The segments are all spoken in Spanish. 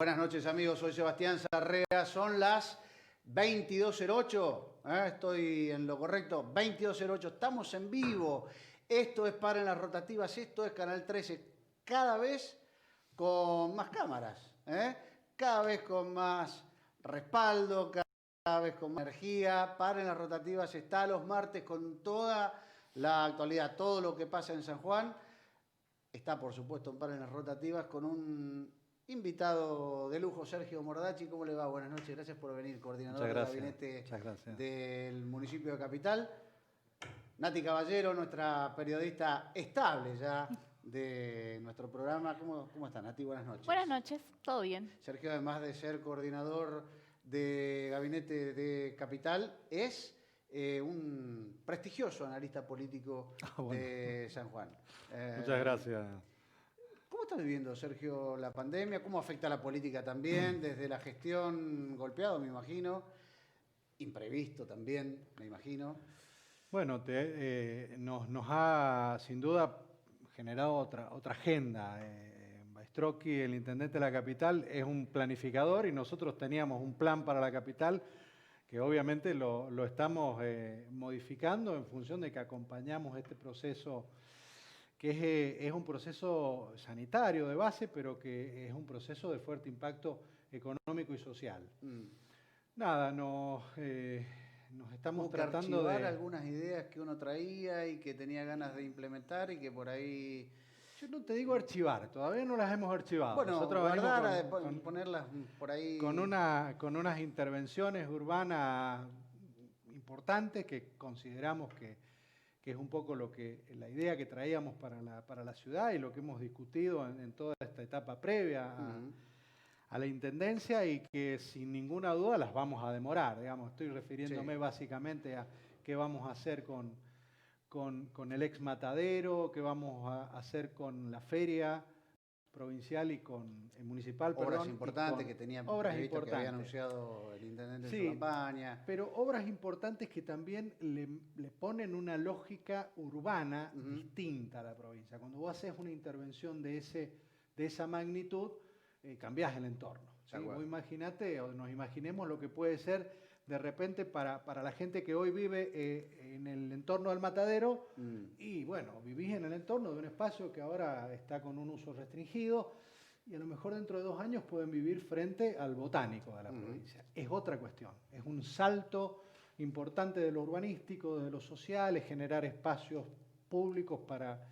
Buenas noches amigos, soy Sebastián Sarrea, son las 22:08, estoy en lo correcto, 22:08, estamos en vivo, esto es Paren las Rotativas, esto es Canal 13, cada vez con más cámaras, cada vez con más respaldo, cada vez con más energía. Paren las Rotativas está los martes con toda la actualidad, todo lo que pasa en San Juan. Está, por supuesto, en Paren las Rotativas con un invitado de lujo, Sergio Mordachi. ¿Cómo le va? Buenas noches, gracias por venir, coordinador del gabinete del municipio de Capital. Nati Caballero, nuestra periodista estable ya de nuestro programa. ¿Cómo está, Nati? Buenas noches. Buenas noches, todo bien. Sergio, además de ser coordinador de gabinete de Capital, es un prestigioso analista político de San Juan. Muchas gracias. ¿Cómo está viviendo, Sergio, la pandemia? ¿Cómo afecta a la política también? Desde la gestión golpeado, me imagino. Imprevisto también, me imagino. Bueno, nos ha sin duda generado otra agenda. Bastrocchi, el intendente de la capital, es un planificador y nosotros teníamos un plan para la capital que obviamente lo estamos modificando en función de que acompañamos este proceso que es un proceso sanitario de base, pero que es un proceso de fuerte impacto económico y social. Nada, nos estamos tratando de archivar algunas ideas que uno traía y que tenía ganas de implementar y que por ahí... Yo no te digo archivar, todavía no las hemos archivado. Bueno, nosotros guardar, ponerlas por ahí... Con unas intervenciones urbanas importantes que consideramos que es un poco la idea que traíamos para la ciudad y lo que hemos discutido en toda esta etapa previa a la intendencia y que sin ninguna duda las vamos a demorar. Digamos, estoy refiriéndome básicamente a qué vamos a hacer con el ex matadero, qué vamos a hacer con la feria provincial y con el municipal. Obras importantes que tenía previsto, que había anunciado el intendente en su campaña. Pero obras importantes que también le ponen una lógica urbana distinta a la provincia. Cuando vos haces una intervención de esa magnitud, cambiás el entorno. ¿Sí? Vos imaginate, o nos imaginemos lo que puede ser de repente para la gente que hoy vive en el entorno del matadero y bueno, vivís en el entorno de un espacio que ahora está con un uso restringido y a lo mejor dentro de 2 años pueden vivir frente al botánico de la provincia. Es otra cuestión, es un salto importante de lo urbanístico, de lo social, es generar espacios públicos para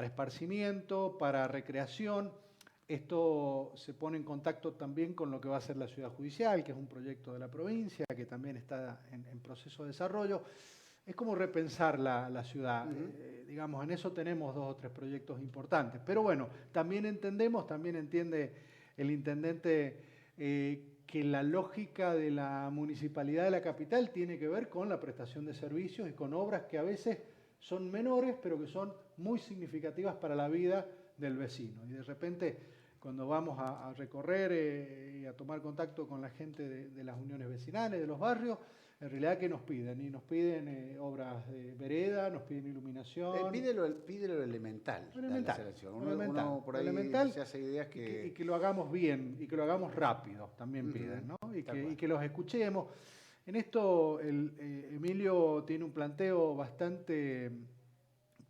esparcimiento, para recreación. Esto se pone en contacto también con lo que va a ser la ciudad judicial, que es un proyecto de la provincia, que también está en proceso de desarrollo. Es como repensar la ciudad. Digamos, en eso tenemos 2 o 3 proyectos importantes. Pero bueno, también entiende el intendente que la lógica de la municipalidad de la capital tiene que ver con la prestación de servicios y con obras que a veces son menores, pero que son muy significativas para la vida del vecino. Y de repente, cuando vamos a recorrer y a tomar contacto con la gente de las uniones vecinales, de los barrios, en realidad, ¿qué nos piden? Y nos piden obras de vereda, nos piden iluminación. Pide lo elemental. Uno por ahí elemental, se hace ideas que... Y que lo hagamos bien, y que lo hagamos rápido, también piden, ¿no? Y que los escuchemos. En esto, Emilio tiene un planteo bastante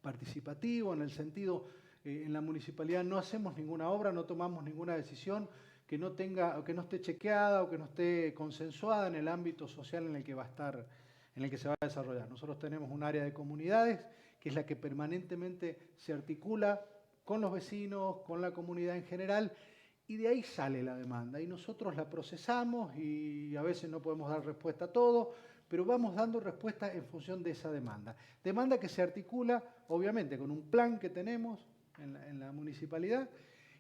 participativo, en el sentido... en la municipalidad no hacemos ninguna obra, no tomamos ninguna decisión que no esté chequeada o que no esté consensuada en el ámbito social en el que se va a desarrollar. Nosotros tenemos un área de comunidades que es la que permanentemente se articula con los vecinos, con la comunidad en general, y de ahí sale la demanda. Y nosotros la procesamos y a veces no podemos dar respuesta a todo, pero vamos dando respuesta en función de esa demanda. Demanda que se articula, obviamente, con un plan que tenemos en la municipalidad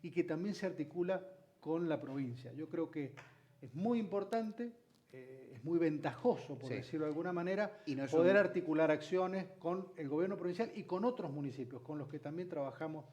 y que también se articula con la provincia. Yo creo que es muy importante, es muy ventajoso, por decirlo de alguna manera, poder articular acciones con el gobierno provincial y con otros municipios, con los que también trabajamos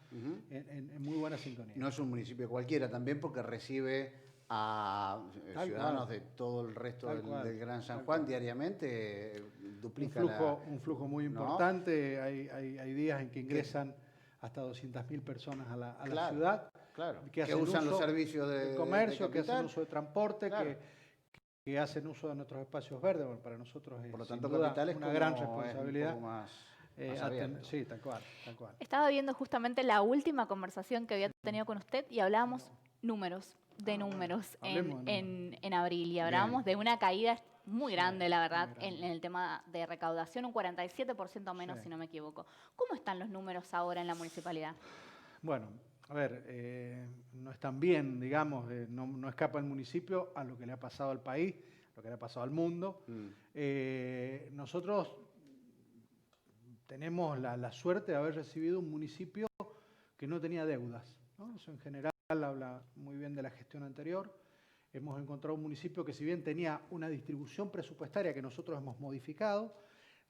en muy buena sintonía. No es un municipio cualquiera también porque recibe a ciudadanos de todo el resto del Gran San Juan diariamente, duplica un flujo muy importante, hay días en que ingresan hasta 200.000 personas a la ciudad. Claro, que que usan los servicios de comercio, de que hacen capital. uso de transporte, Claro. que hacen uso de nuestros espacios verdes. Bueno, para nosotros es Por lo sin tanto, duda capital es una gran como es un responsabilidad. poco más abierto. Sí, tal cual, tal cual. Estaba viendo justamente la última conversación que había tenido con usted y hablábamos números Hablemos de números. en abril y hablábamos de una caída muy grande, la verdad, muy grande. en el tema de recaudación, un 47% menos, si no me equivoco. ¿Cómo están los números ahora en la municipalidad? Bueno, a ver, no están bien, digamos, no escapa el municipio a lo que le ha pasado al país, lo que le ha pasado al mundo. Nosotros tenemos la suerte de haber recibido un municipio que no tenía deudas, ¿no? Eso en general habla muy bien de la gestión anterior. Hemos encontrado un municipio que si bien tenía una distribución presupuestaria que nosotros hemos modificado,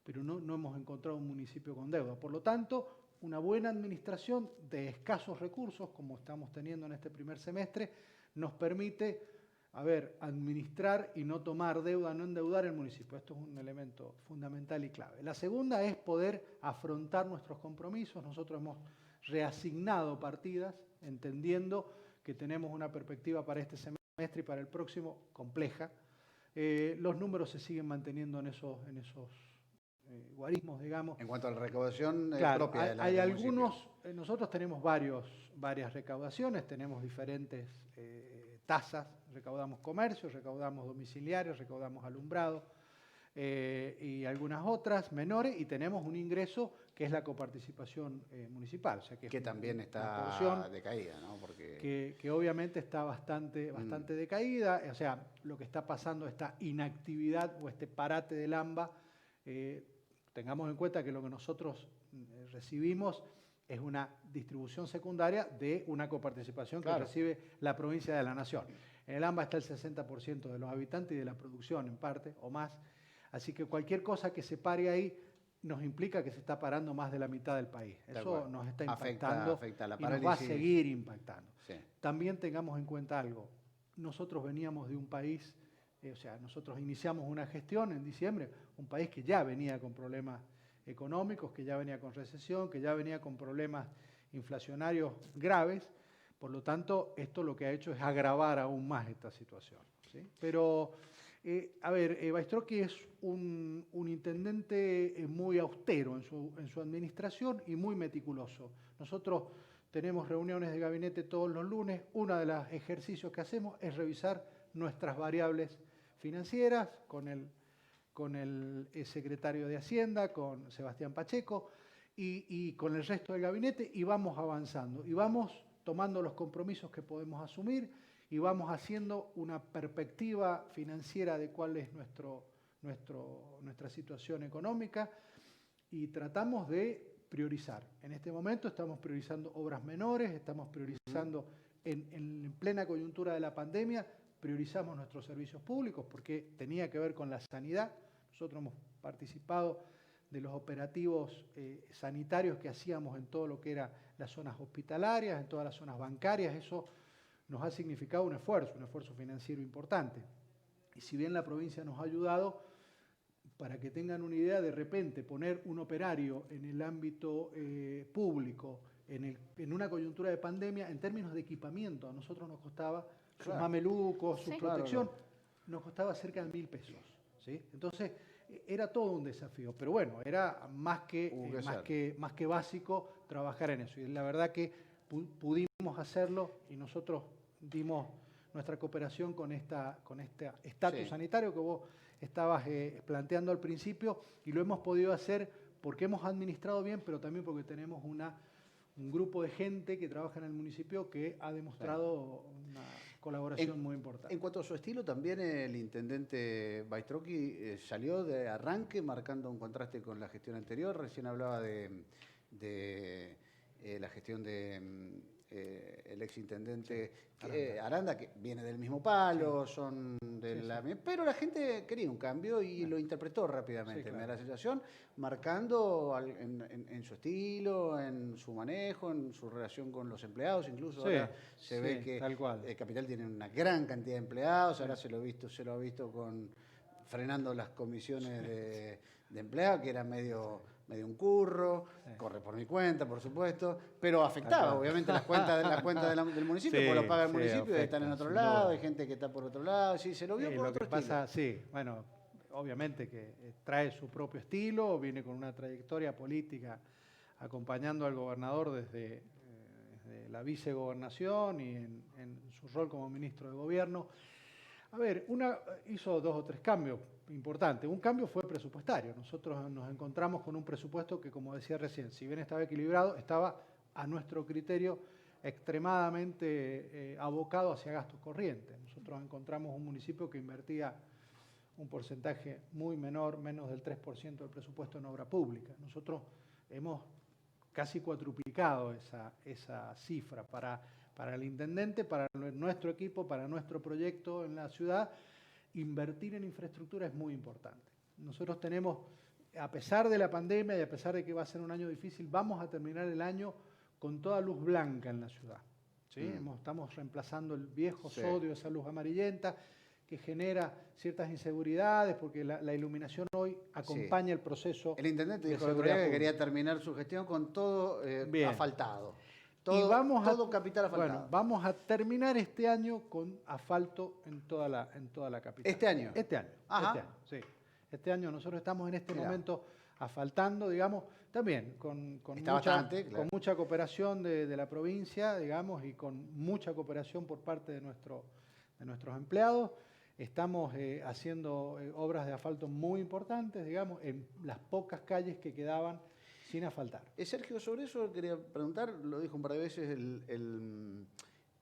pero no hemos encontrado un municipio con deuda. Por lo tanto, una buena administración de escasos recursos, como estamos teniendo en este primer semestre, nos permite, administrar y no tomar deuda, no endeudar el municipio. Esto es un elemento fundamental y clave. La segunda es poder afrontar nuestros compromisos. Nosotros hemos reasignado partidas, entendiendo que tenemos una perspectiva para este semestre y para el próximo compleja. Los números se siguen manteniendo en esos guarismos, digamos. En cuanto a la recaudación Claro, propia de la hay algunos, nosotros tenemos varias recaudaciones, tenemos diferentes tasas, recaudamos comercio, recaudamos domiciliarios, recaudamos alumbrado y algunas otras menores, y tenemos un ingreso que es la coparticipación municipal. O sea que también está decaída, ¿no? Porque que obviamente está bastante decaída. O sea, lo que está pasando, esta inactividad o este parate del AMBA, tengamos en cuenta que lo que nosotros recibimos es una distribución secundaria de una coparticipación que recibe la provincia de la Nación. En el AMBA está el 60% de los habitantes y de la producción en parte o más. Así que cualquier cosa que se pare ahí nos implica que se está parando más de la mitad del país. Eso nos está impactando afecta la y nos va a parálisis. seguir impactando. Sí. También tengamos en cuenta algo. Nosotros veníamos de un país, nosotros iniciamos una gestión en diciembre, un país que ya venía con problemas económicos, que ya venía con recesión, que ya venía con problemas inflacionarios graves. Por lo tanto, esto lo que ha hecho es agravar aún más esta situación, ¿sí? Pero, Baistrocchi es un intendente muy austero en su administración y muy meticuloso. Nosotros tenemos reuniones de gabinete todos los lunes. Uno de los ejercicios que hacemos es revisar nuestras variables financieras con el secretario de Hacienda, con Sebastián Pacheco y con el resto del gabinete, y vamos avanzando y vamos tomando los compromisos que podemos asumir y vamos haciendo una perspectiva financiera de cuál es nuestra situación económica, y tratamos de priorizar. En este momento estamos priorizando obras menores, estamos priorizando en plena coyuntura de la pandemia, priorizamos nuestros servicios públicos porque tenía que ver con la sanidad. Nosotros hemos participado de los operativos sanitarios que hacíamos en todo lo que eran las zonas hospitalarias, en todas las zonas bancarias. Eso nos ha significado un esfuerzo financiero importante. Y si bien la provincia nos ha ayudado, para que tengan una idea, de repente poner un operario en el ámbito público, en una coyuntura de pandemia, en términos de equipamiento, a nosotros nos costaba sus mamelucos, su protección, nos costaba cerca de 1.000 pesos. ¿Sí? Entonces, era todo un desafío, pero bueno, era más que básico trabajar en eso. Y la verdad que pudimos hacerlo, y nosotros dimos nuestra cooperación con este estatus sanitario que vos estabas planteando al principio, y lo hemos podido hacer porque hemos administrado bien, pero también porque tenemos un grupo de gente que trabaja en el municipio que ha demostrado una colaboración muy importante. En cuanto a su estilo, también el intendente Baistrocchi salió de arranque marcando un contraste con la gestión anterior. Recién hablaba de la gestión de el exintendente Aranda, que viene del mismo palo, son de la misma, pero la gente quería un cambio y lo interpretó rápidamente. Me da la sensación, marcando en su estilo, en su manejo, en su relación con los empleados. Incluso ahora se ve que Capital tiene una gran cantidad de empleados. Ahora se lo ha visto frenando las comisiones de empleados, que era medio me dio un curro, corre por mi cuenta, por supuesto, pero afectaba obviamente las cuentas del municipio, porque lo paga el municipio, afecta, están en otro sin lado, duda. hay gente que está por otro lado, sí, se lo vio por Lo otro que estilo. pasa, sí, bueno, obviamente que trae su propio estilo, viene con una trayectoria política acompañando al gobernador desde la vicegobernación y en su rol como ministro de gobierno. A ver, hizo 2 o 3 cambios importantes. Un cambio fue presupuestario. Nosotros nos encontramos con un presupuesto que, como decía recién, si bien estaba equilibrado, estaba a nuestro criterio extremadamente abocado hacia gastos corrientes. Nosotros encontramos un municipio que invertía un porcentaje muy menor, menos del 3% del presupuesto en obra pública. Nosotros hemos casi cuadruplicado esa cifra para el intendente, para nuestro equipo, para nuestro proyecto en la ciudad. Invertir en infraestructura es muy importante. Nosotros tenemos, a pesar de la pandemia y a pesar de que va a ser un año difícil, vamos a terminar el año con toda luz blanca en la ciudad. ¿Sí? Estamos reemplazando el viejo sodio, esa luz amarillenta, que genera ciertas inseguridades, porque la iluminación hoy acompaña el proceso. El intendente de dijo el otro día que quería terminar su gestión con todo asfaltado. Todo capital asfaltado. Bueno, vamos a terminar este año con asfalto en toda la capital. ¿Este año? Este año. Ajá. Este año, sí. Este año nosotros estamos en este momento asfaltando, digamos, también con mucha cooperación de la provincia, digamos, y con mucha cooperación por parte de nuestros empleados. Estamos haciendo obras de asfalto muy importantes, digamos, en las pocas calles que quedaban sin asfaltar. Sergio, sobre eso quería preguntar, lo dijo un par de veces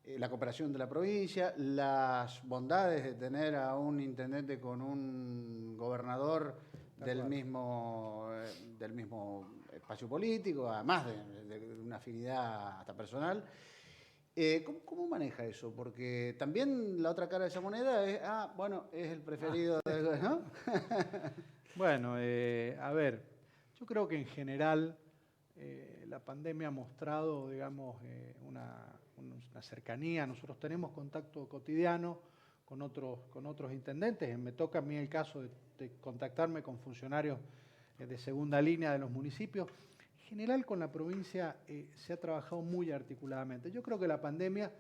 la cooperación de la provincia, las bondades de tener a un intendente con un gobernador del mismo espacio político, además de una afinidad hasta personal. ¿Cómo maneja eso? Porque también la otra cara de esa moneda es, es el preferido, ¿no? Bueno, a ver, yo creo que en general la pandemia ha mostrado, digamos, una cercanía. Nosotros tenemos contacto cotidiano con otros intendentes. Me toca a mí el caso de contactarme con funcionarios de segunda línea de los municipios. En general con la provincia se ha trabajado muy articuladamente. Yo creo que la pandemia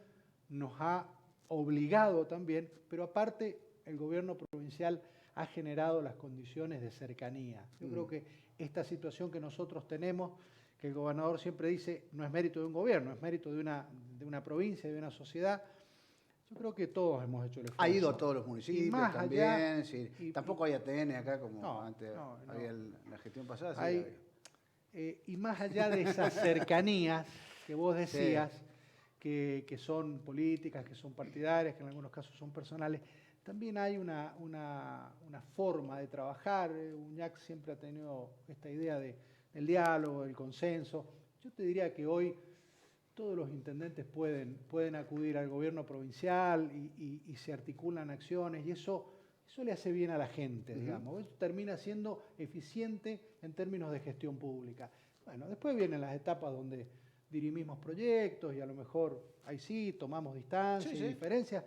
nos ha obligado también, pero aparte el gobierno provincial ha generado las condiciones de cercanía. Yo creo que esta situación que nosotros tenemos, que el gobernador siempre dice, no es mérito de un gobierno, es mérito de una provincia, de una sociedad. Yo creo que todos hemos hecho el esfuerzo. Ha ido a todos los municipios también. Allá, tampoco hay ATN acá como antes había la gestión pasada. Y más allá de esas cercanías que vos decías, que son políticas, que son partidarias, que en algunos casos son personales, también hay una forma de trabajar. UNIAC siempre ha tenido esta idea del diálogo, del consenso. Yo te diría que hoy todos los intendentes pueden acudir al gobierno provincial y se articulan acciones, y eso le hace bien a la gente, digamos. Eso termina siendo eficiente en términos de gestión pública. Bueno, después vienen las etapas donde dirimimos proyectos y a lo mejor ahí sí tomamos distancia y diferencias,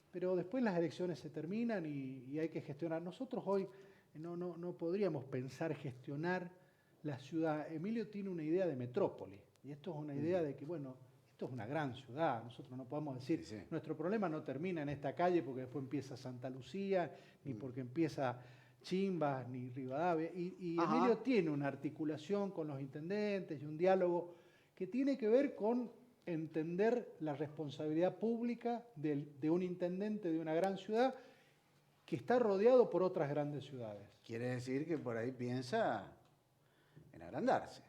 pero después las elecciones se terminan y hay que gestionar. Nosotros hoy no podríamos pensar gestionar la ciudad. Emilio tiene una idea de metrópoli, y esto es una idea de que, bueno, esto es una gran ciudad. Nosotros no podemos decir, nuestro problema no termina en esta calle porque después empieza Santa Lucía, ni porque empieza Chimbas, ni Rivadavia. Y Emilio tiene una articulación con los intendentes y un diálogo que tiene que ver con entender la responsabilidad pública de un intendente de una gran ciudad que está rodeado por otras grandes ciudades. Quiere decir que por ahí piensa en agrandarse.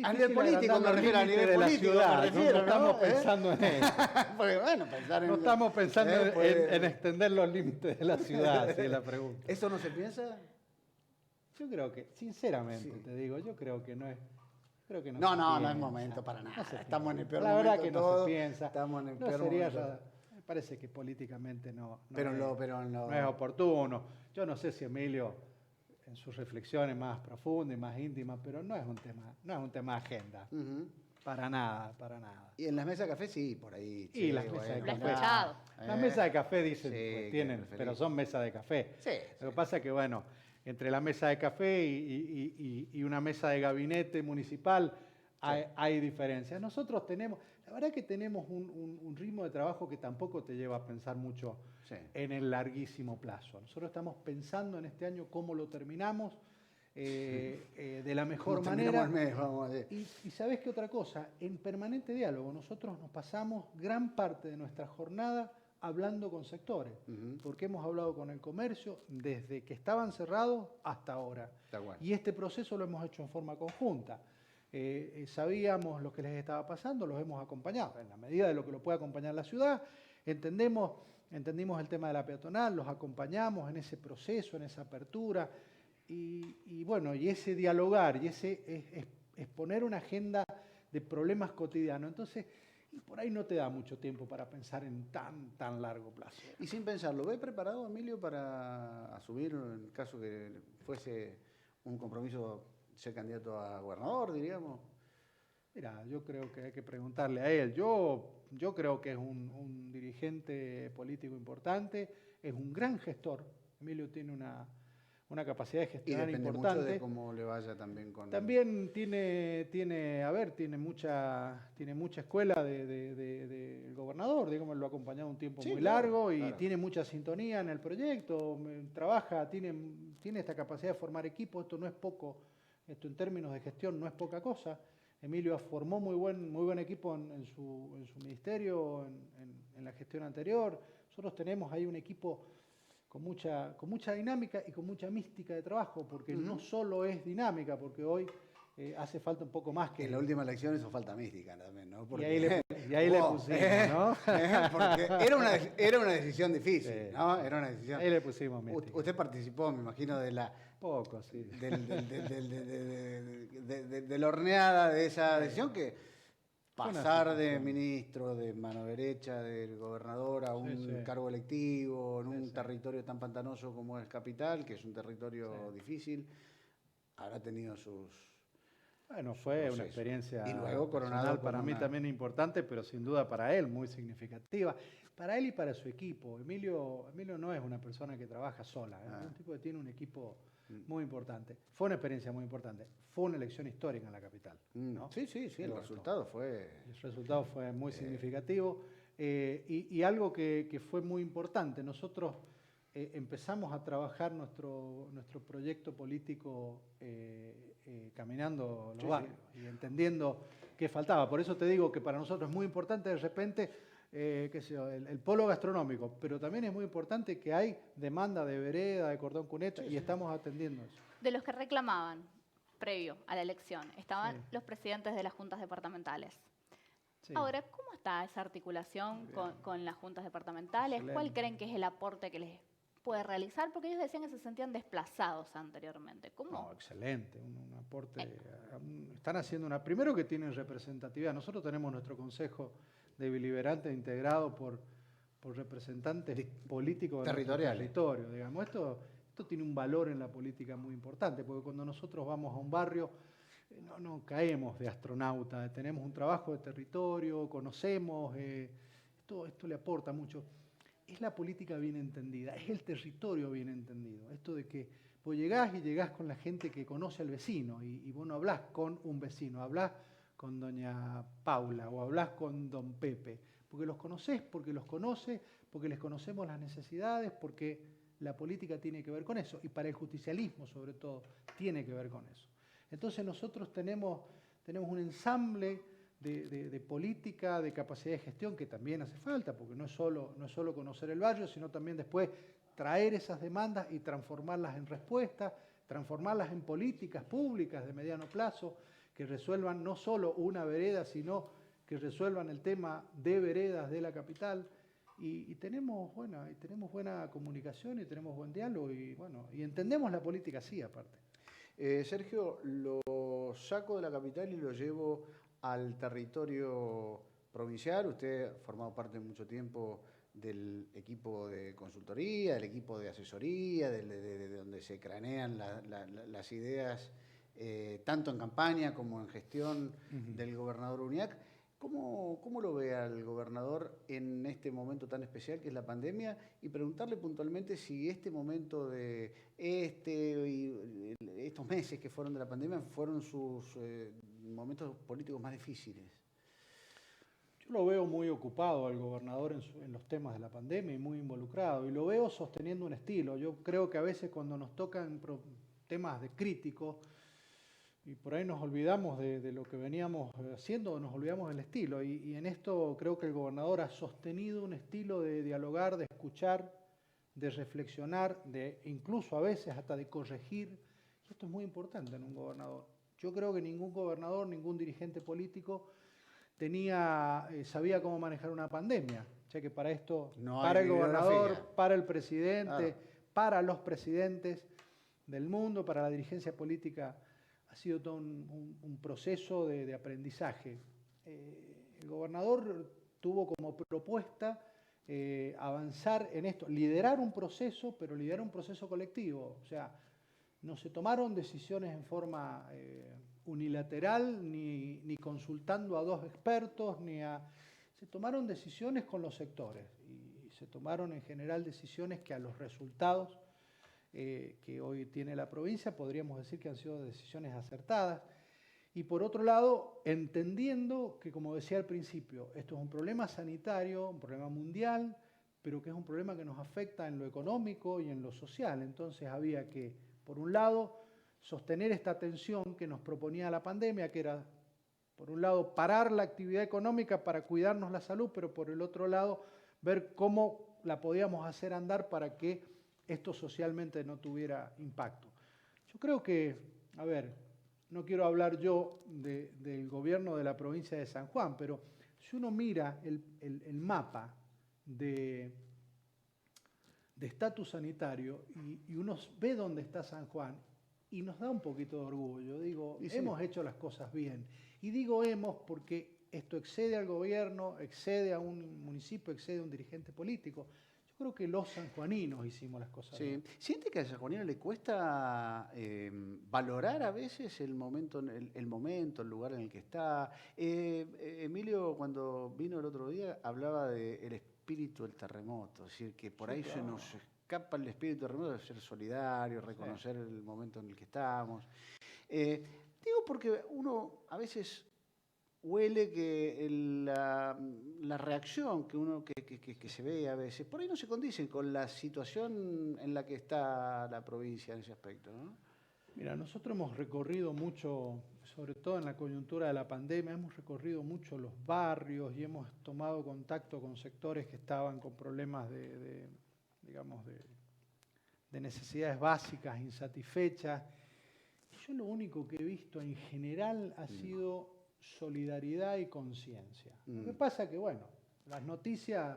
A nivel político me refiero, a nivel político me refiero, no estamos pensando en eso. Porque, bueno, no estamos pensando en extender los límites de la ciudad, si es la pregunta. ¿Eso no se piensa? Yo creo que, sinceramente te digo, yo creo que no es. No es momento para nada. Estamos en el peor momento. La verdad que no se piensa. Estamos en el peor momento. Me parece que políticamente no es oportuno. Yo no sé si Emilio, en sus reflexiones más profundas y más íntimas, pero no es un tema de agenda. Para nada. Y en las mesas de café sí, por ahí. Y las mesas de café. Escuchado. Las mesas de café dicen, tienen, pero son mesas de café. Sí, Lo que pasa es que, bueno, entre la mesa de café y una mesa de gabinete municipal hay diferencias. Nosotros tenemos, la verdad que tenemos un ritmo de trabajo que tampoco te lleva a pensar mucho en el larguísimo plazo. Nosotros estamos pensando en este año cómo lo terminamos de la mejor manera. El mes, vamos a ver. Y ¿sabés qué otra cosa? En permanente diálogo, nosotros nos pasamos gran parte de nuestra jornada hablando con sectores, porque hemos hablado con el comercio desde que estaban cerrados hasta ahora. Bueno. Y este proceso lo hemos hecho en forma conjunta. Sabíamos lo que les estaba pasando, los hemos acompañado, en la medida de lo que lo puede acompañar la ciudad. Entendimos el tema de la peatonal, los acompañamos en ese proceso, en esa apertura. Y bueno, y ese dialogar, y ese exponer una agenda de problemas cotidianos. Entonces, y por ahí no te da mucho tiempo para pensar en tan largo plazo. Y sin pensarlo, ¿ve preparado, Emilio, para asumir, en caso que fuese un compromiso, ser candidato a gobernador, diríamos? Mira, yo creo que hay que preguntarle a él. Yo creo que es un dirigente político importante, es un gran gestor. Emilio tiene una capacidad de gestionar y depende importante. mucho de cómo le vaya también con... También tiene mucha escuela del gobernador, digamos, lo ha acompañado un tiempo muy largo y tiene mucha sintonía en el proyecto, trabaja, tiene esta capacidad de formar equipo, esto no es poco, esto en términos de gestión no es poca cosa. Emilio formó muy buen equipo en su ministerio, en la gestión anterior. Nosotros tenemos ahí un equipo con mucha dinámica y con mucha mística de trabajo, porque no solo es dinámica, porque hoy hace falta un poco más que... En la última elección eso falta mística también, ¿no? Porque, y ahí le pusimos, ¿no? Porque era una decisión difícil, ¿no? Era una decisión... Ahí le pusimos mística. Usted participó, me imagino, de la... Poco, sí. De la horneada de esa decisión que... Pasar de ministro, de mano derecha del gobernador a un cargo electivo en un territorio tan pantanoso como es Capital, que es un territorio difícil, habrá tenido sus... Bueno, fue una experiencia y luego coronado para mí también importante, pero sin duda para él muy significativa. Para él y para su equipo. Emilio no es una persona que trabaja sola, es un tipo que tiene un equipo muy importante. Fue una experiencia muy importante. Fue una elección histórica en la capital, ¿no? Sí, el resultado fue... El resultado fue muy significativo y algo que fue muy importante. Nosotros empezamos a trabajar nuestro proyecto político caminando los barrios y entendiendo qué faltaba. Por eso te digo que para nosotros es muy importante de repente el polo gastronómico, pero también es muy importante que hay demanda de vereda, de cordón cuneta, y estamos atendiendo eso. De los que reclamaban previo a la elección, estaban los presidentes de las juntas departamentales. Sí. Ahora, ¿cómo está esa articulación con las juntas departamentales? Excelente. ¿Cuál creen que es el aporte que les puede realizar? Porque ellos decían que se sentían desplazados anteriormente. ¿Cómo? No, excelente, un aporte. Están haciendo primero que tienen representatividad. Nosotros tenemos nuestro consejo de deliberante integrado por representantes políticos territoriales. Territorio, digamos. Esto tiene un valor en la política muy importante, porque cuando nosotros vamos a un barrio no caemos de astronauta, tenemos un trabajo de territorio, conocemos, esto le aporta mucho. Es la política bien entendida, es el territorio bien entendido. Esto de que vos llegás con la gente que conoce al vecino y vos no hablás con un vecino, hablás con doña Paula o hablás con don Pepe, porque los conocés, porque los conoce, porque les conocemos las necesidades, porque la política tiene que ver con eso, y para el justicialismo sobre todo tiene que ver con eso. Entonces nosotros tenemos un ensamble de política, de capacidad de gestión que también hace falta, porque no es solo conocer el barrio, sino también después traer esas demandas y transformarlas en respuestas, transformarlas en políticas públicas de mediano plazo, que resuelvan no solo una vereda, sino que resuelvan el tema de veredas de la capital. Y tenemos buena comunicación y tenemos buen diálogo y entendemos la política así, aparte. Sergio, lo saco de la capital y lo llevo al territorio provincial. Usted ha formado parte mucho tiempo del equipo de consultoría, del equipo de asesoría, de donde se cranean las ideas, tanto en campaña como en gestión del gobernador Uñac. ¿Cómo lo ve al gobernador en este momento tan especial que es la pandemia? Y preguntarle puntualmente si este momento de estos meses que fueron de la pandemia fueron sus momentos políticos más difíciles. Yo lo veo muy ocupado al gobernador en los temas de la pandemia y muy involucrado. Y lo veo sosteniendo un estilo. Yo creo que a veces cuando nos tocan temas de críticos, y por ahí nos olvidamos de lo que veníamos haciendo, nos olvidamos del estilo. Y en esto creo que el gobernador ha sostenido un estilo de dialogar, de escuchar, de reflexionar, de incluso a veces hasta de corregir. Y esto es muy importante en un gobernador. Yo creo que ningún gobernador, ningún dirigente político sabía cómo manejar una pandemia. O sea que para esto, no para el gobernador, bibliografía. para el presidente, Claro. para los presidentes del mundo, para la dirigencia política, ha sido todo un proceso de aprendizaje. El gobernador tuvo como propuesta avanzar en esto, liderar un proceso, pero liderar un proceso colectivo. O sea, no se tomaron decisiones en forma unilateral, ni consultando a dos expertos, se tomaron decisiones con los sectores y se tomaron en general decisiones que a los resultados que hoy tiene la provincia podríamos decir que han sido decisiones acertadas. Y por otro lado, entendiendo que, como decía al principio, esto es un problema sanitario, un problema mundial, pero que es un problema que nos afecta en lo económico y en lo social. Entonces había que, por un lado, sostener esta tensión que nos proponía la pandemia, que era, por un lado, parar la actividad económica para cuidarnos la salud, pero por el otro lado, ver cómo la podíamos hacer andar para que esto socialmente no tuviera impacto. Yo creo que, a ver, no quiero hablar yo del gobierno de la provincia de San Juan, pero si uno mira el mapa de estatus sanitario y uno ve dónde está San Juan y nos da un poquito de orgullo. Digo, sí. Hemos hecho las cosas bien. Y digo hemos porque esto excede al gobierno, excede a un municipio, excede a un dirigente político. Yo creo que los sanjuaninos hicimos las cosas bien. ¿Siente que a sanjuanino le cuesta valorar a veces el momento, el lugar en el que está? Emilio, cuando vino el otro día, hablaba del espíritu del terremoto, es decir, que por ahí se nos escapa el espíritu del terremoto de ser solidario, reconocer el momento en el que estamos. Digo porque uno a veces huele que la reacción que se ve a veces, por ahí no se condice con la situación en la que está la provincia en ese aspecto, ¿no? Mira, nosotros hemos recorrido mucho, sobre todo en la coyuntura de la pandemia, hemos recorrido mucho los barrios y hemos tomado contacto con sectores que estaban con problemas de necesidades básicas, insatisfechas. Y yo lo único que he visto en general ha sido solidaridad y conciencia. Lo que pasa es que, bueno, las noticias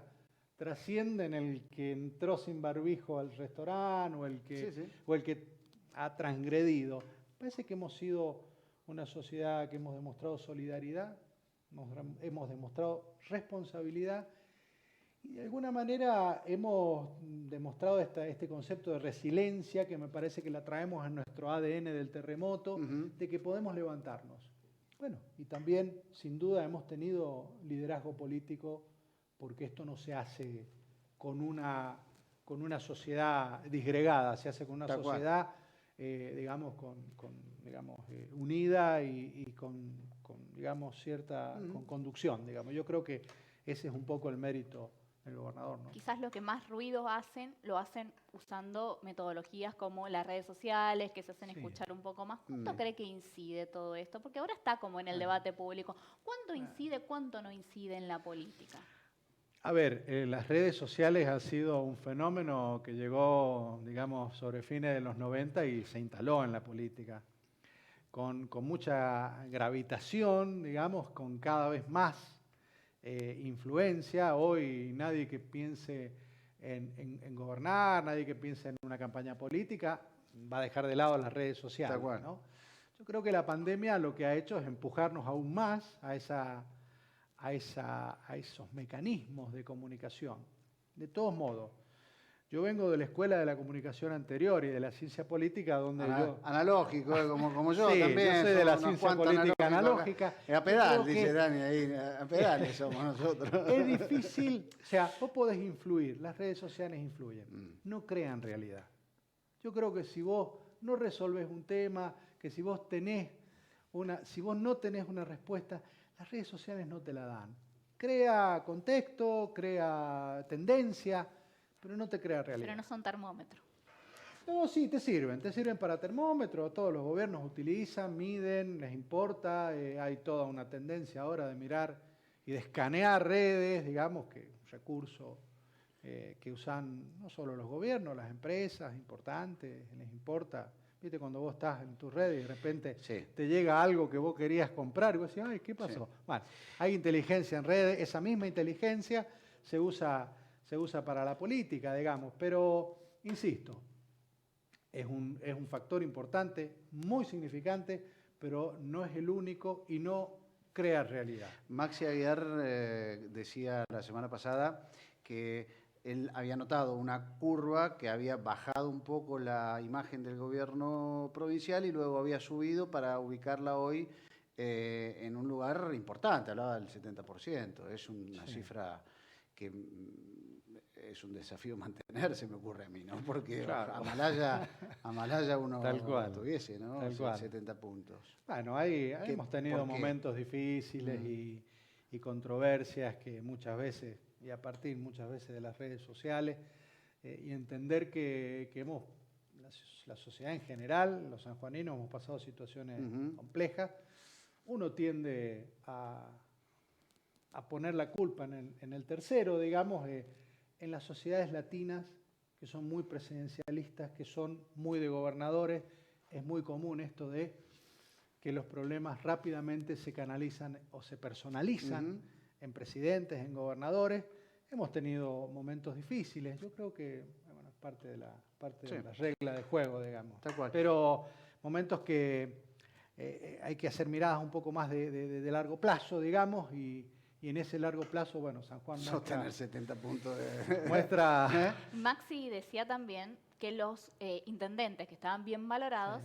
trascienden el que entró sin barbijo al restaurante o el que ha transgredido. Parece que hemos sido una sociedad que hemos demostrado solidaridad, hemos demostrado responsabilidad y de alguna manera hemos demostrado este concepto de resiliencia que me parece que la traemos en nuestro ADN del terremoto, de que podemos levantarnos. Bueno, y también, sin duda, hemos tenido liderazgo político porque esto no se hace con una sociedad disgregada, se hace con una sociedad, unida y con cierta con conducción, digamos. Yo creo que ese es un poco el mérito del gobernador, ¿no? Quizás lo que más ruido hacen, lo hacen usando metodologías como las redes sociales, que se hacen escuchar un poco más. ¿Cuánto cree que incide todo esto? Porque ahora está como en el debate público. ¿Cuánto incide, cuánto no incide en la política? A ver, las redes sociales han sido un fenómeno que llegó, digamos, sobre fines de los 90 y se instaló en la política. Con mucha gravitación, digamos, con cada vez más influencia. Hoy nadie que piense en gobernar, nadie que piense en una campaña política, va a dejar de lado las redes sociales, ¿no? Yo creo que la pandemia lo que ha hecho es empujarnos aún más a esos mecanismos de comunicación. De todos modos, Yo vengo de la escuela de la comunicación anterior y de la ciencia política, donde yo... Analógico, como yo Sí, también. yo soy de la somos unos ciencia cuantos política analógica. A pedal, Yo creo dice que Dani ahí, a pedales somos nosotros. es difícil, o sea, vos podés influir, las redes sociales influyen, no crean realidad. Yo creo que si vos no resolvés un tema, que si vos no tenés una respuesta, las redes sociales no te la dan. Crea contexto, crea tendencia, pero no te crea realidad. Pero no son termómetros. No, sí, te sirven para termómetro, todos los gobiernos utilizan, miden, les importa, hay toda una tendencia ahora de mirar y de escanear redes, digamos, que es un recurso que usan no solo los gobiernos, las empresas importantes, les importa. Viste, cuando vos estás en tus redes y de repente te llega algo que vos querías comprar y vos decís, ay, ¿qué pasó? Sí. Bueno, hay inteligencia en redes, esa misma inteligencia se usa para la política, digamos, pero, insisto, es un factor importante, muy significante, pero no es el único y no crea realidad. Maxi Aguiar decía la semana pasada que él había notado una curva que había bajado un poco la imagen del gobierno provincial y luego había subido para ubicarla hoy en un lugar importante, hablaba del 70%. Es una cifra que es un desafío mantenerse, me ocurre a mí, ¿no? Porque claro, a Malaya uno tuviese, ¿no? Tal cual. 70 puntos. Bueno, hemos tenido momentos difíciles y controversias que muchas veces, y a partir muchas veces de las redes sociales, y entender que la sociedad en general, los sanjuaninos, hemos pasado situaciones complejas. Uno tiende a poner la culpa en el tercero, digamos, en las sociedades latinas, que son muy presidencialistas, que son muy de gobernadores. Es muy común esto de que los problemas rápidamente se canalizan o se personalizan en presidentes, en gobernadores. Hemos tenido momentos difíciles. Yo creo que bueno, es parte de la regla de juego, digamos. Tal cual. Pero momentos que hay que hacer miradas un poco más de largo plazo, digamos, y en ese largo plazo, bueno, San Juan muestra... Sostener 70 puntos muestra... Maxi decía también que los intendentes que estaban bien valorados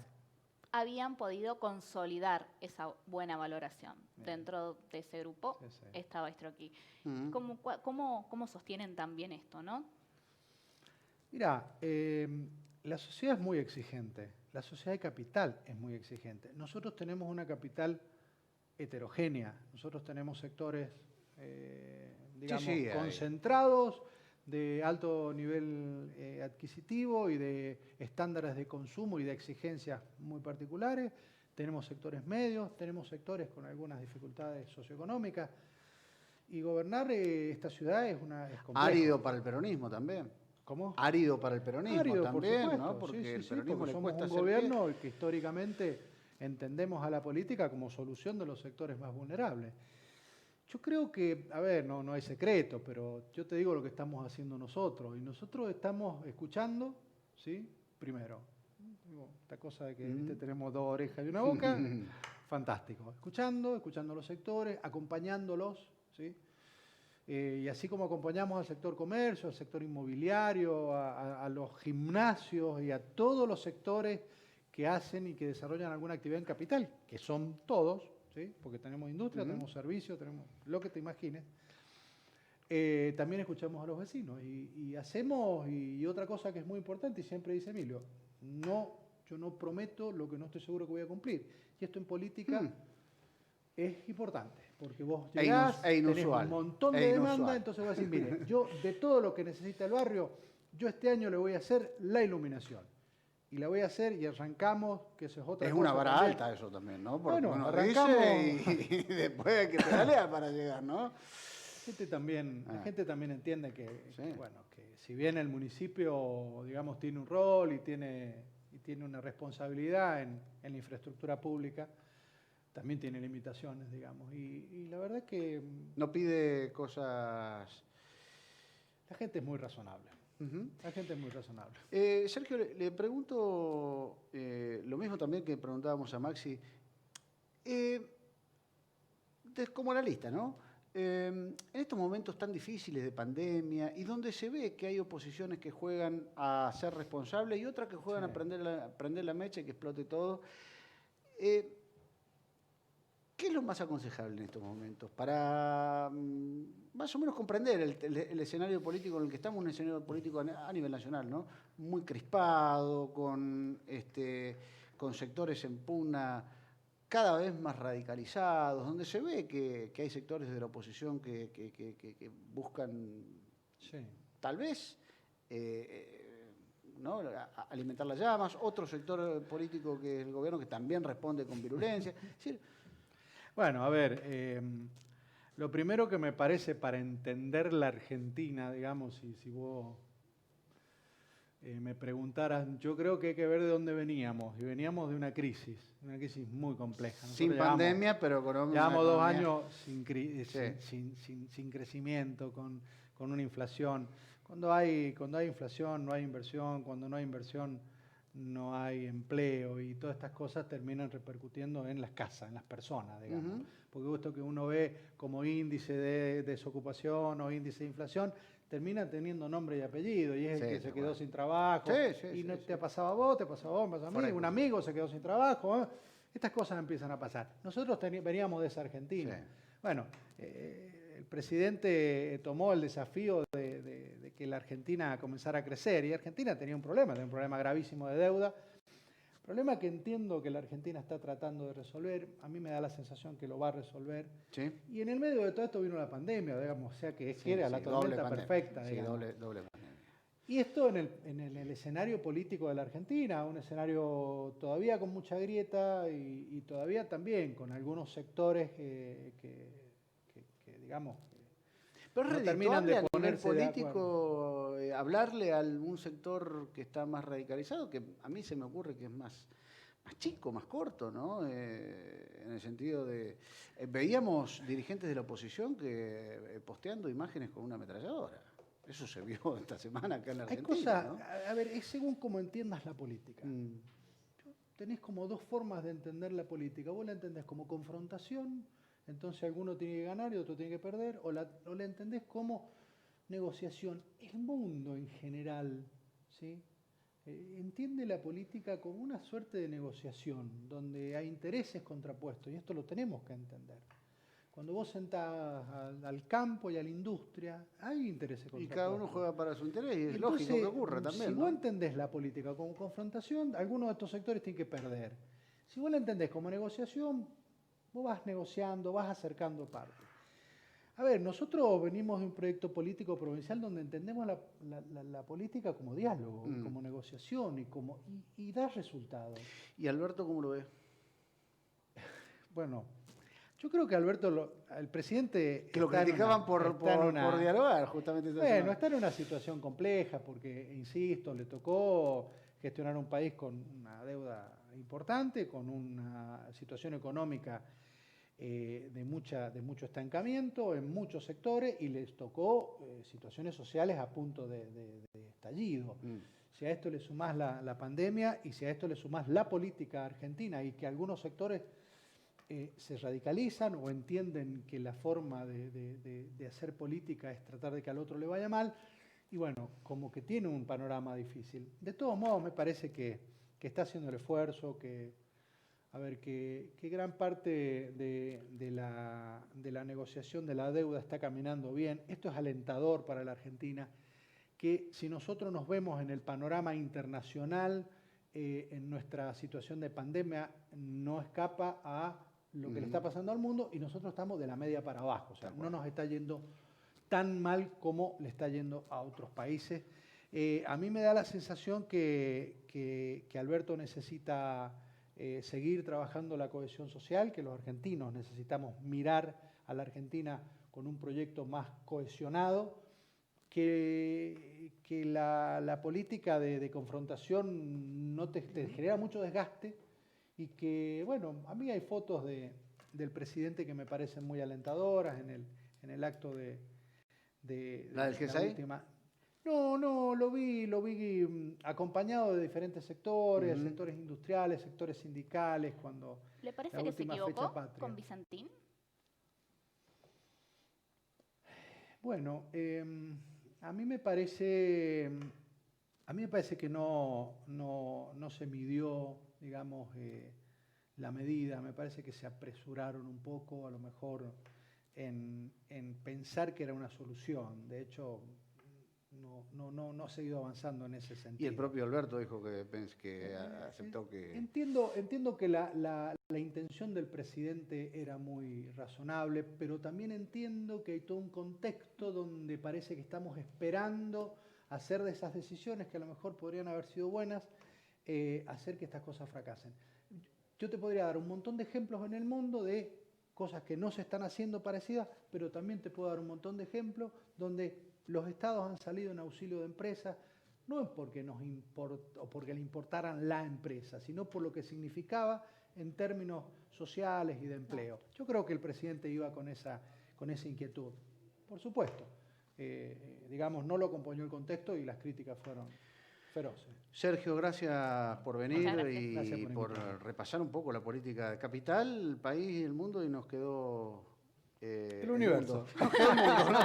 habían podido consolidar esa buena valoración. Dentro de ese grupo estaba Estroqui. ¿Cómo sostienen también esto, no? Mira, la sociedad es muy exigente. La sociedad de capital es muy exigente. Nosotros tenemos una capital heterogénea. Nosotros tenemos sectores, digamos, concentrados, de alto nivel adquisitivo y de estándares de consumo y de exigencias muy particulares. Tenemos sectores medios, tenemos sectores con algunas dificultades socioeconómicas. Y gobernar esta ciudad es complejo. Árido para el peronismo también. ¿Cómo? Árido para el peronismo árido, también, por ¿no? Porque el peronismo porque le somos cuesta un hacer gobierno pie. que históricamente entendemos a la política como solución de los sectores más vulnerables. Yo creo que, a ver, no hay secreto, pero yo te digo lo que estamos haciendo nosotros. Y nosotros estamos escuchando, ¿sí? Primero, esta cosa de que tenemos dos orejas y una boca, fantástico. Escuchando los sectores, acompañándolos, ¿sí? Y así como acompañamos al sector comercio, al sector inmobiliario, a los gimnasios y a todos los sectores que hacen y que desarrollan alguna actividad en capital, que son todos, ¿sí? Porque tenemos industria, tenemos servicios, tenemos lo que te imagines. También escuchamos a los vecinos y hacemos, y otra cosa que es muy importante, y siempre dice Emilio, yo no prometo lo que no estoy seguro que voy a cumplir. Y esto en política es importante, porque vos llegás, tenés un montón de demanda, entonces vas a decir, mire, yo de todo lo que necesita el barrio, yo este año le voy a hacer la iluminación. Y la voy a hacer y arrancamos, que eso es otra cosa. Es una vara también. alta eso también, ¿no? Porque bueno, uno arrancamos... dice y después hay que pedalear para llegar, ¿no? La gente también entiende que, bueno, que si bien el municipio, digamos, tiene un rol y tiene una responsabilidad en la infraestructura pública, también tiene limitaciones, digamos. Y la verdad que... No pide cosas... La gente es muy razonable. La gente es muy razonable. Sergio, le pregunto lo mismo también que preguntábamos a Maxi. Como analista, ¿no? en estos momentos tan difíciles de pandemia y donde se ve que hay oposiciones que juegan a ser responsables y otras que juegan a prender la mecha y que explote todo, ¿qué es lo más aconsejable en estos momentos para más o menos comprender el escenario político en el que estamos, un escenario político a nivel nacional, ¿no? Muy crispado, con sectores en pugna cada vez más radicalizados, donde se ve que hay sectores de la oposición que buscan tal vez ¿no? alimentar las llamas, otro sector político que es el gobierno que también responde con virulencia. Es decir, bueno, a ver, lo primero que me parece para entender la Argentina, digamos, si vos me preguntaras, yo creo que hay que ver de dónde veníamos. Y veníamos de una crisis muy compleja. Nosotros sin pandemia, pero con una llevamos 2 economía... años sin crecimiento, con una inflación. Cuando hay inflación no hay inversión, cuando no hay inversión no hay empleo y todas estas cosas terminan repercutiendo en las casas, en las personas, digamos. Porque esto que uno ve como índice de desocupación o índice de inflación termina teniendo nombre y apellido y es el que se quedó sin trabajo y no te ha pasado a vos, te pasó a vos, me pasó a mí, un amigo se quedó sin trabajo. Estas cosas empiezan a pasar. Nosotros veníamos de esa Argentina. Sí. Bueno, el presidente tomó el desafío de que la Argentina comenzara a crecer y Argentina tenía un problema gravísimo de deuda, problema que entiendo que la Argentina está tratando de resolver, a mí me da la sensación que lo va a resolver. Sí. Y en el medio de todo esto vino la pandemia, digamos, o sea que era la tormenta perfecta. Sí, doble pandemia. Y esto en el escenario político de la Argentina, un escenario todavía con mucha grieta y todavía también con algunos sectores que digamos, pero no terminan de ponerse a nivel político, hablarle a algún sector que está más radicalizado, que a mí se me ocurre que es más chico, más corto, ¿no? En el sentido de... veíamos dirigentes de la oposición que posteando imágenes con una ametralladora. Eso se vio esta semana acá en la Argentina. Hay cosas, ¿no? A ver, es según cómo entiendas la política. Tenés como 2 formas de entender la política. Vos la entendés como confrontación, entonces alguno tiene que ganar y otro tiene que perder, o la entendés como negociación. El mundo en general, ¿sí? Entiende la política como una suerte de negociación, donde hay intereses contrapuestos, y esto lo tenemos que entender. Cuando vos sentás al campo y a la industria, hay intereses contrapuestos. Y cada uno juega para su interés, y es entonces, lógico que ocurra también. Si vos entendés la política como confrontación, algunos de estos sectores tienen que perder. Si vos la entendés como negociación, vos vas negociando, vas acercando partes. A ver, nosotros venimos de un proyecto político provincial donde entendemos la política como diálogo, como negociación y da resultados. ¿Y Alberto cómo lo ve? Bueno, yo creo que Alberto, el presidente... Que lo criticaban por dialogar, justamente. Bueno, está en una situación compleja porque, insisto, le tocó gestionar un país con una deuda importante, con una situación económica de mucho estancamiento en muchos sectores y les tocó situaciones sociales a punto de estallido. Si a esto le sumás la pandemia y si a esto le sumás la política argentina y que algunos sectores se radicalizan o entienden que la forma de hacer política es tratar de que al otro le vaya mal, y bueno, como que tiene un panorama difícil. De todos modos, me parece que está haciendo el esfuerzo, que gran parte de la negociación de la deuda está caminando bien. Esto es alentador para la Argentina, que si nosotros nos vemos en el panorama internacional, en nuestra situación de pandemia, no escapa a lo que le está pasando al mundo y nosotros estamos de la media para abajo. O sea, no nos está yendo tan mal como le está yendo a otros países. A mí me da la sensación que Alberto necesita... seguir trabajando la cohesión social, que los argentinos necesitamos mirar a la Argentina con un proyecto más cohesionado, que la política de confrontación no te genera mucho desgaste y que, bueno, a mí hay fotos del presidente que me parecen muy alentadoras en el acto de ¿La del G6? última... No, lo vi acompañado de diferentes sectores, sectores industriales, sectores sindicales, cuando... ¿Le parece que se equivocó con Vicentín? Bueno, a mí me parece que no se midió, digamos, la medida. Me parece que se apresuraron un poco, a lo mejor, en pensar que era una solución. De hecho, no ha seguido avanzando en ese sentido. Y el propio Alberto dijo que aceptó que... Entiendo que la intención del presidente era muy razonable, pero también entiendo que hay todo un contexto donde parece que estamos esperando hacer de esas decisiones que a lo mejor podrían haber sido buenas, hacer que estas cosas fracasen. Yo te podría dar un montón de ejemplos en el mundo de cosas que no se están haciendo parecidas, pero también te puedo dar un montón de ejemplos donde los estados han salido en auxilio de empresas, no es porque o porque le importaran la empresa, sino por lo que significaba en términos sociales y de empleo. Yo creo que el presidente iba con esa inquietud. Por supuesto, digamos, no lo acompañó el contexto y las críticas fueron feroces. Sergio, gracias por venir y Gracias por repasar un poco la política de capital, el país y el mundo, y nos quedó... el universo. Nos quedó el mundo, ¿no?